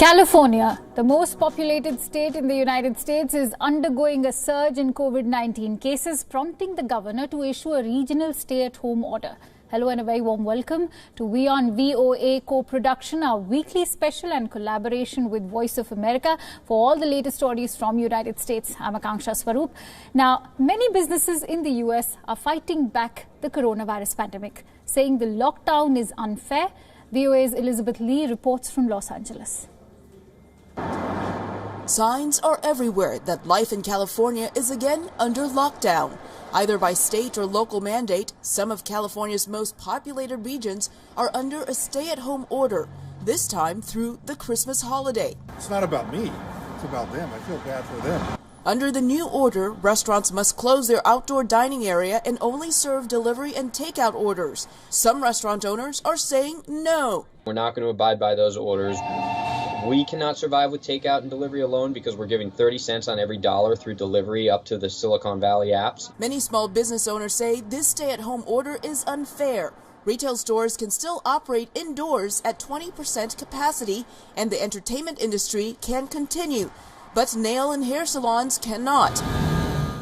California, the most populated state in the United States, is undergoing a surge in COVID-19 cases, prompting the governor to issue a regional stay-at-home order. Hello and a very warm welcome to WION VOA co-production, our weekly special and collaboration with Voice of America for all the latest stories from United States. I'm Akanksha Swaroop. Now, many businesses in the US are fighting back the coronavirus pandemic, saying the lockdown is unfair. VOA's Elizabeth Lee reports from Los Angeles. Signs are everywhere that life in California is again under lockdown. Either by state or local mandate, some of California's most populated regions are under a stay-at-home order, this time through the Christmas holiday. It's not about me, it's about them. I feel bad for them. Under the new order, restaurants must close their outdoor dining area and only serve delivery and takeout orders. Some restaurant owners are saying no. We're not going to abide by those orders. We cannot survive with takeout and delivery alone because we're giving 30 cents on every dollar through delivery up to the Silicon Valley apps. Many small business owners say this stay-at-home order is unfair. Retail stores can still operate indoors at 20% capacity, and the entertainment industry can continue, but nail and hair salons cannot.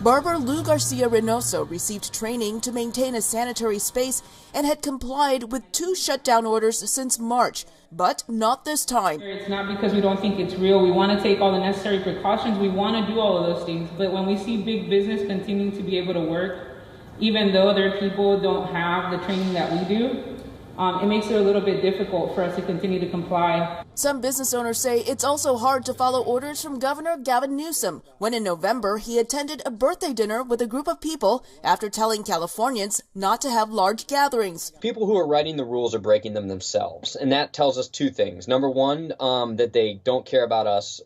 Barber Lou Garcia Reynoso received training to maintain a sanitary space and had complied with 2 shutdown orders since March, but not this time. It's not because we don't think it's real. We want to take all the necessary precautions. We want to do all of those things. But when we see big business continuing to be able to work, even though their people don't have the training that we do, it makes it a little bit difficult for us to continue to comply. Some business owners say it's also hard to follow orders from Governor Gavin Newsom when in November he attended a birthday dinner with a group of people after telling Californians not to have large gatherings. People who are writing the rules are breaking them themselves, and that tells us 2 things. Number 1, that they don't care about us,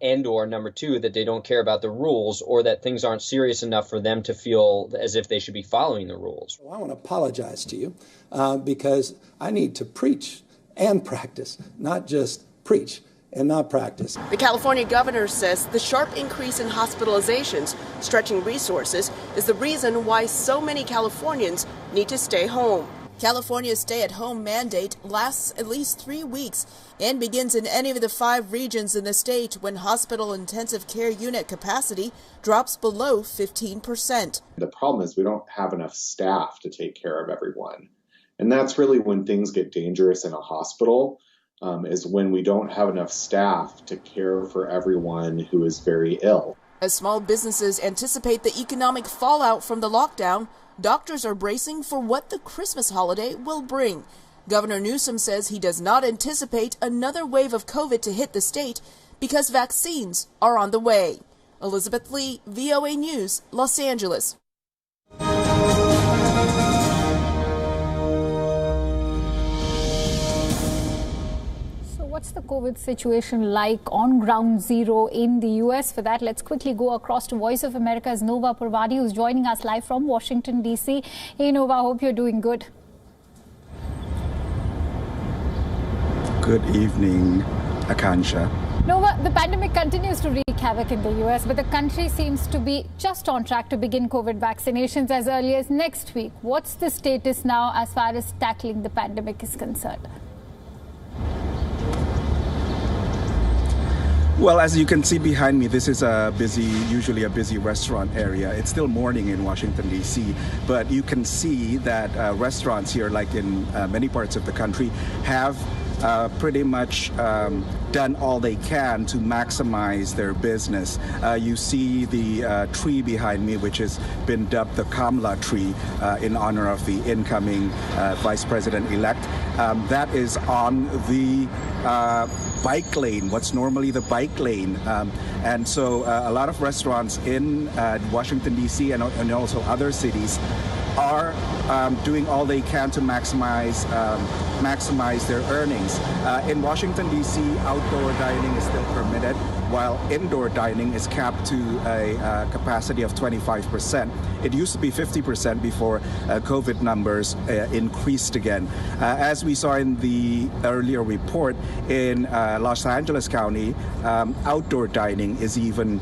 and or number 2, that they don't care about the rules or that things aren't serious enough for them to feel as if they should be following the rules. Well, I want to apologize to you because I need to preach and practice, not just preach and not practice. The California governor says the sharp increase in hospitalizations, stretching resources, is the reason why so many Californians need to stay home. California's stay-at-home mandate lasts at least 3 weeks and begins in any of the 5 regions in the state when hospital intensive care unit capacity drops below 15%. The problem is we don't have enough staff to take care of everyone. And that's really when things get dangerous in a hospital, is when we don't have enough staff to care for everyone who is very ill. As small businesses anticipate the economic fallout from the lockdown, doctors are bracing for what the Christmas holiday will bring. Governor Newsom says he does not anticipate another wave of COVID to hit the state because vaccines are on the way. Elizabeth Lee, VOA News, Los Angeles. What's the COVID situation like on ground zero in the US? For that, let's quickly go across to Voice of America's Nova Poerwadi, who's joining us live from Washington, D.C. Hey, Nova, hope you're doing good. Good evening, Akanksha. Nova, the pandemic continues to wreak havoc in the US, but the country seems to be just on track to begin COVID vaccinations as early as next week. What's the status now as far as tackling the pandemic is concerned? Well, as you can see behind me, this is usually a busy restaurant area. It's still morning in Washington, D.C., but you can see that restaurants here, like in many parts of the country, have pretty much done all they can to maximize their business. You see the tree behind me, which has been dubbed the Kamala tree in honor of the incoming Vice President-elect. That is on the bike lane, what's normally the bike lane. And so a lot of restaurants in Washington, D.C. and also other cities are doing all they can to maximize their earnings. In Washington, D.C., outdoor dining is still permitted, while indoor dining is capped to a capacity of 25%. It used to be 50% before COVID numbers increased again. As we saw in the earlier report, in Los Angeles County, outdoor dining is even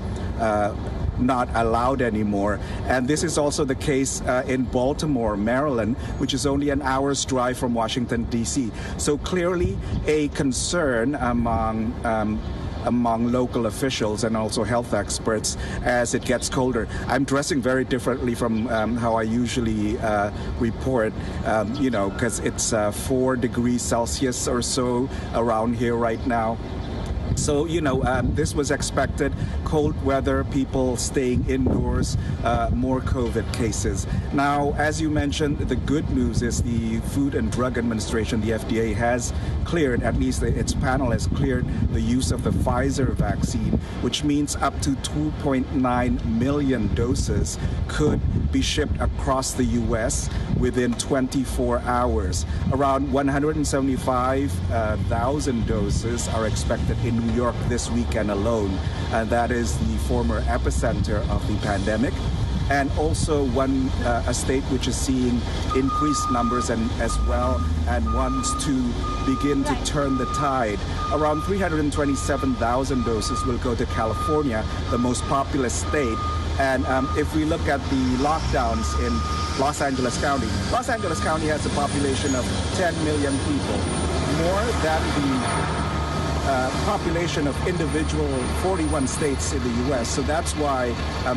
not allowed anymore. And this is also the case in Baltimore, Maryland, which is only an hour's drive from Washington, D.C. So clearly a concern among local officials and also health experts as it gets colder. I'm dressing very differently from how I usually report, because it's 4 degrees Celsius or so around here right now. So, this was expected. Cold weather, people staying indoors, more COVID cases. Now, as you mentioned, the good news is the Food and Drug Administration, the FDA, has cleared, at least its panel has cleared the use of the Pfizer vaccine, which means up to 2.9 million doses could be shipped across the U.S. within 24 hours. Around 175,000 doses are expected in New York this weekend alone, and that is the former epicenter of the pandemic. And also a state which is seeing increased numbers and as well and wants to begin to turn the tide. Around 327,000 doses will go to California, the most populous state. And if we look at the lockdowns in Los Angeles County has a population of 10 million people, more than the population of individual 41 states in the U.S. So that's why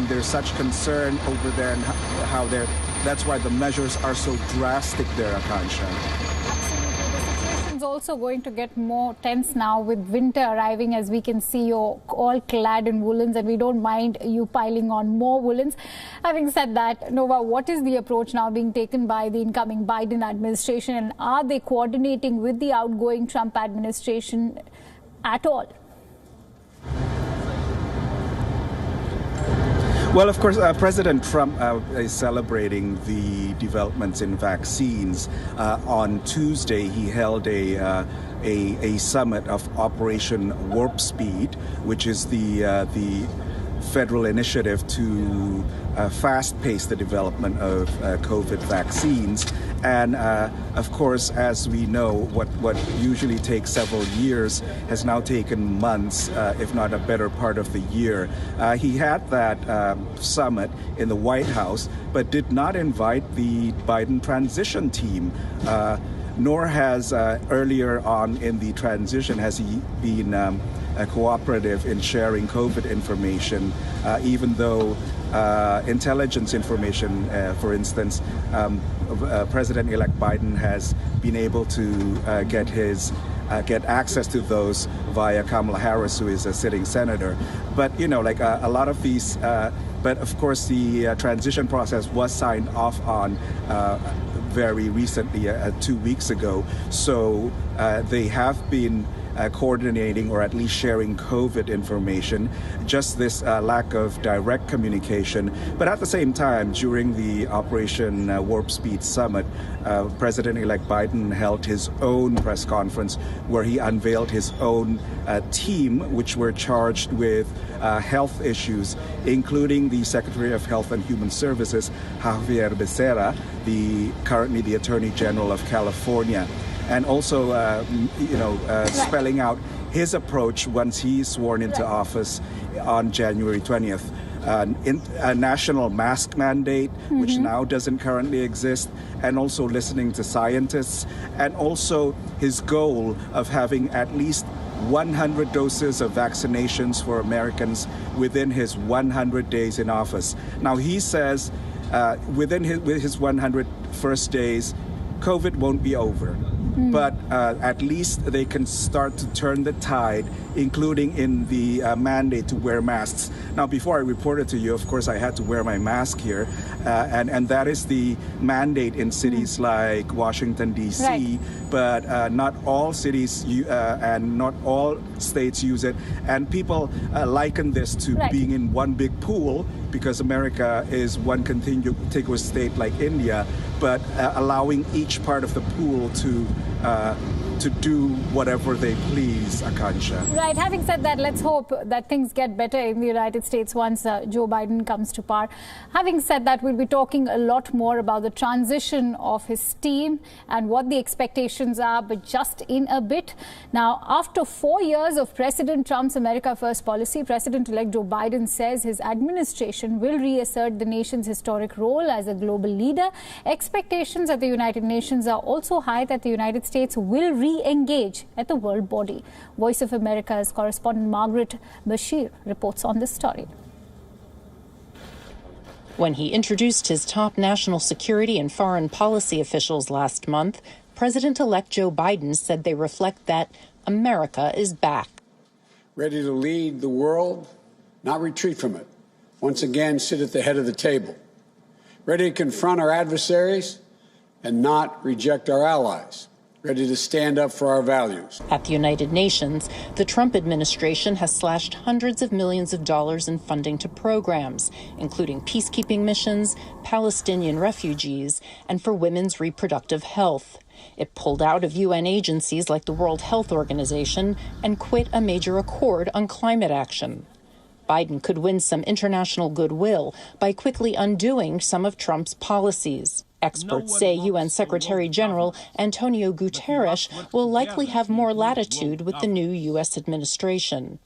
there's such concern over there and that's why the measures are so drastic there, Akansha. Also going to get more tense now with winter arriving, as we can see you're all clad in woolens and we don't mind you piling on more woolens. Having said that, Nova, what is the approach now being taken by the incoming Biden administration, and are they coordinating with the outgoing Trump administration at all? Well, of course, President Trump is celebrating the developments in vaccines. On Tuesday, he held a summit of Operation Warp Speed, which is the federal initiative to fast-pace the development of COVID vaccines. And of course, as we know, what usually takes several years has now taken months, if not a better part of the year. He had that summit in the White House, but did not invite the Biden transition team. Nor has earlier on in the transition has he been cooperative in sharing COVID information, even though intelligence information, for instance, President-elect Biden has been able to get access to those via Kamala Harris, who is a sitting senator. But a lot of these. But of course, the transition process was signed off on very recently, 2 weeks ago. So they have been coordinating or at least sharing COVID information, just this lack of direct communication. But at the same time, during the Operation Warp Speed Summit, President-elect Biden held his own press conference where he unveiled his own team, which were charged with health issues, including the Secretary of Health and Human Services, Javier Becerra, currently the Attorney General of California. And also, spelling out his approach once he's sworn into office on January 20th. A national mask mandate, which now doesn't currently exist, and also listening to scientists, and also his goal of having at least 100 doses of vaccinations for Americans within his 100 days in office. Now, he says within his 100 first days, COVID won't be over. But at least they can start to turn the tide, including in the mandate to wear masks. Now, before I reported to you, of course, I had to wear my mask here. And that is the mandate in cities like Washington, D.C. Right. But not all cities and not all states use it. And people liken this to being in one big pool, because America is one contiguous state like India, but allowing each part of the pool to to do whatever they please, Akansha. Right. Having said that, let's hope that things get better in the United States once Joe Biden comes to power. Having said that, we'll be talking a lot more about the transition of his team and what the expectations are, but just in a bit. Now, after 4 years of President Trump's America First policy, President-elect Joe Biden says his administration will reassert the nation's historic role as a global leader. Expectations at the United Nations are also high that the United States will re-engage at the world body. Voice of America's correspondent Margaret Bashir reports on this story. When he introduced his top national security and foreign policy officials last month, President-elect Joe Biden said they reflect that America is back. Ready to lead the world, not retreat from it. Once again, sit at the head of the table. Ready to confront our adversaries and not reject our allies. Ready to stand up for our values. At the United Nations, the Trump administration has slashed hundreds of millions of dollars in funding to programs, including peacekeeping missions, Palestinian refugees, and for women's reproductive health. It pulled out of UN agencies like the World Health Organization and quit a major accord on climate action. Biden could win some international goodwill by quickly undoing some of Trump's policies. Experts say UN Secretary General Antonio Guterres will likely have more latitude with the new U.S. administration.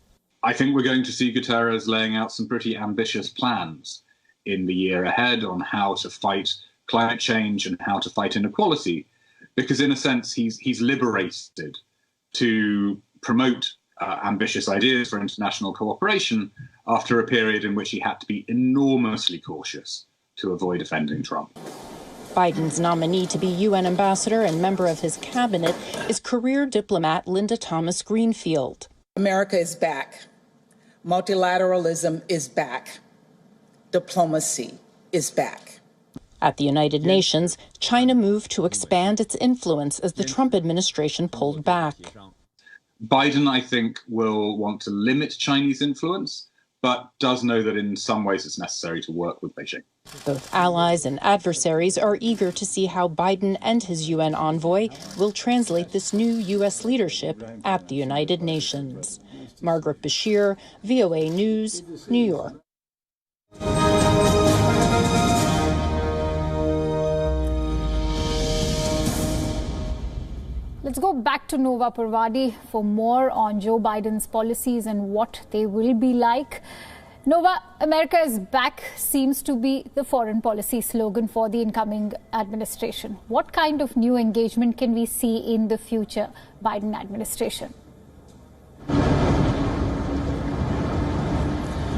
I think we're going to see Guterres laying out some pretty ambitious plans in the year ahead on how to fight climate change and how to fight inequality, because in a sense he's liberated to promote ambitious ideas for international cooperation after a period in which he had to be enormously cautious to avoid offending Trump. Biden's nominee to be UN ambassador and member of his cabinet is career diplomat Linda Thomas Greenfield. America is back. Multilateralism is back. Diplomacy is back. At the United Nations, China moved to expand its influence as the Trump administration pulled back. Biden, I think, will want to limit Chinese influence, but does know that in some ways it's necessary to work with Beijing. Both allies and adversaries are eager to see how Biden and his UN envoy will translate this new U.S. leadership at the United Nations. Margaret Bashir, VOA News, New York. Let's go back to Nova Poerwadi for more on Joe Biden's policies and what they will be like. Nova, America is back seems to be the foreign policy slogan for the incoming administration. What kind of new engagement can we see in the future Biden administration?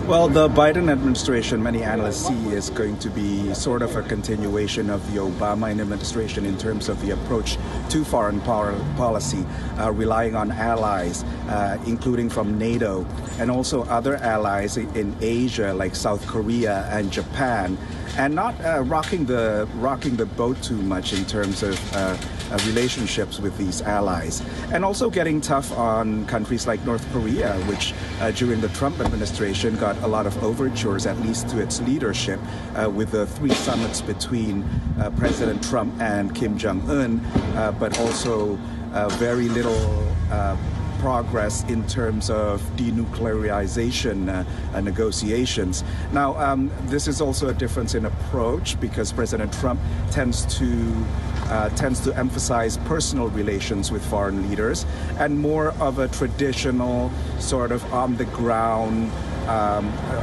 Well, the Biden administration, many analysts see, is going to be sort of a continuation of the Obama administration in terms of the approach to foreign policy, relying on allies, including from NATO, and also other allies in Asia like South Korea and Japan, and not rocking the boat too much in terms of relationships with these allies, and also getting tough on countries like North Korea, which during the Trump administration got a lot of overtures, at least to its leadership, with the 3 summits between President Trump and Kim Jong-un, but also very little progress in terms of denuclearization negotiations. Now, this is also a difference in approach because President Trump tends to emphasize personal relations with foreign leaders and more of a traditional sort of on-the-ground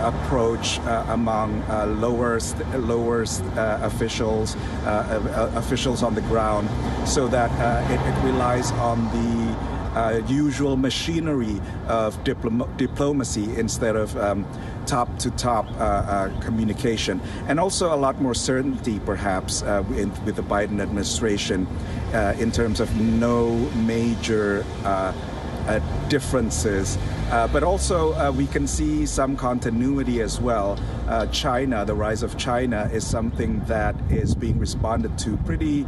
approach among lower officials on the ground, so that it relies on the usual machinery of diplomacy instead of top-to-top communication, and also a lot more certainty, perhaps, with the Biden administration in terms of no major differences But also we can see some continuity as well. China, the rise of China, is something that is being responded to pretty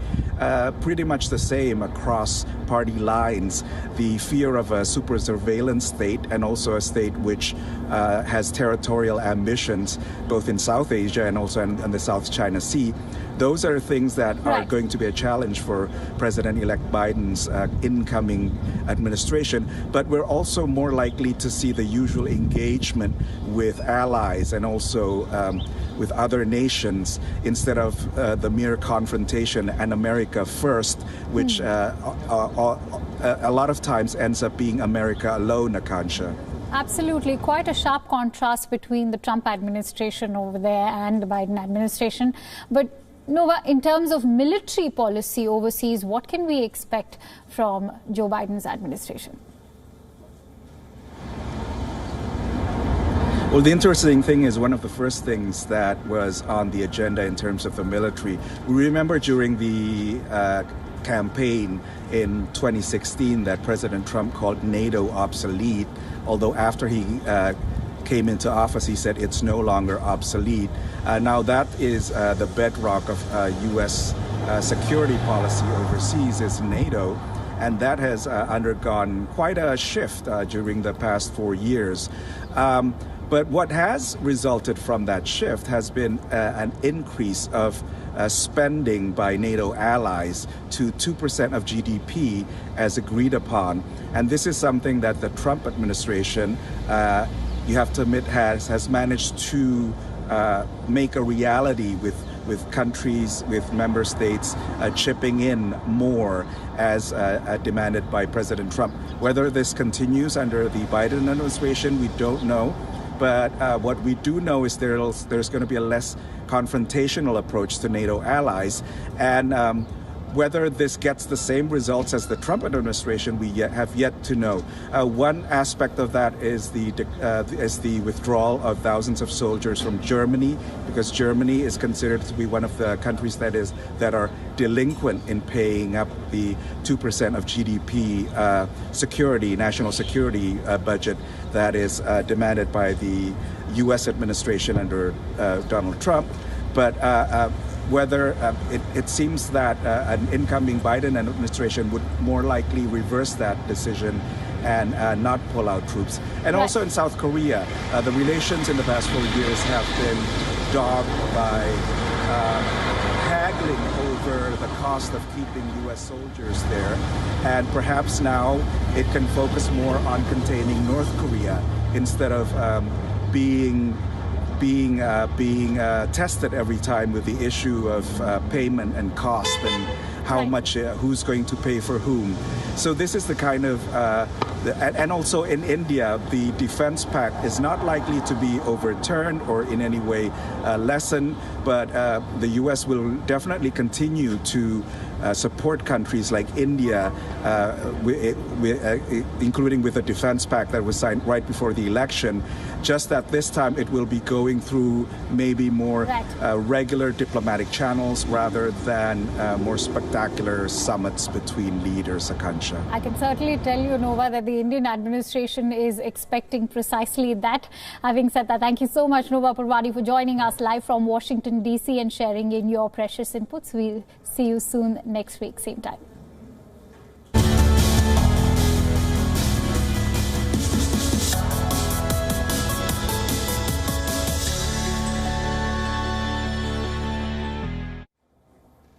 much the same across party lines. The fear of a super surveillance state, and also a state which has territorial ambitions both in South Asia and also in the South China Sea. Those are things that are going to be a challenge for President-elect Biden's incoming administration. But we're also more likely to see the usual engagement with allies and also with other nations instead of the mere confrontation and America first, which a lot of times ends up being America alone, Akansha. Absolutely. Quite a sharp contrast between the Trump administration over there and the Biden administration. But Nova, in terms of military policy overseas, what can we expect from Joe Biden's administration? Well, the interesting thing is one of the first things that was on the agenda in terms of the military. We remember during the campaign in 2016 that President Trump called NATO obsolete, although after he came into office, he said it's no longer obsolete. Now that is the bedrock of U.S. Security policy overseas is NATO, and that has undergone quite a shift during the past 4 years. But what has resulted from that shift has been an increase of spending by NATO allies to 2% of GDP as agreed upon. And this is something that the Trump administration, you have to admit, has managed to make a reality with countries, with member states chipping in more as demanded by President Trump. Whether this continues under the Biden administration, we don't know. But what we do know is there's going to be a less confrontational approach to NATO allies. And whether this gets the same results as the Trump administration, we have yet to know. One aspect of that is the withdrawal of thousands of soldiers from Germany, because Germany is considered to be one of the countries that are delinquent in paying up the 2% of GDP national security budget that is demanded by the U.S. administration under Donald Trump. But whether it seems that an incoming Biden administration would more likely reverse that decision and not pull out troops. And also in South Korea, the relations in the past 4 years have been dogged by haggling over the cost of keeping U.S. soldiers there. And perhaps now it can focus more on containing North Korea instead of being tested every time with the issue of payment and cost and how much, who's going to pay for whom. So this is the kind of, and also in India, the defense pact is not likely to be overturned or in any way lessened, but the U.S. will definitely continue to support countries like India, including with the defense pact that was signed right before the election. Just that this time it will be going through maybe more regular diplomatic channels rather than more spectacular summits between leaders, Akansha. I can certainly tell you, Nova, that the Indian administration is expecting precisely that. Having said that, thank you so much, Nova Poerwadi, for joining us live from Washington, D.C. and sharing in your precious inputs. We'll see you soon next week, same time.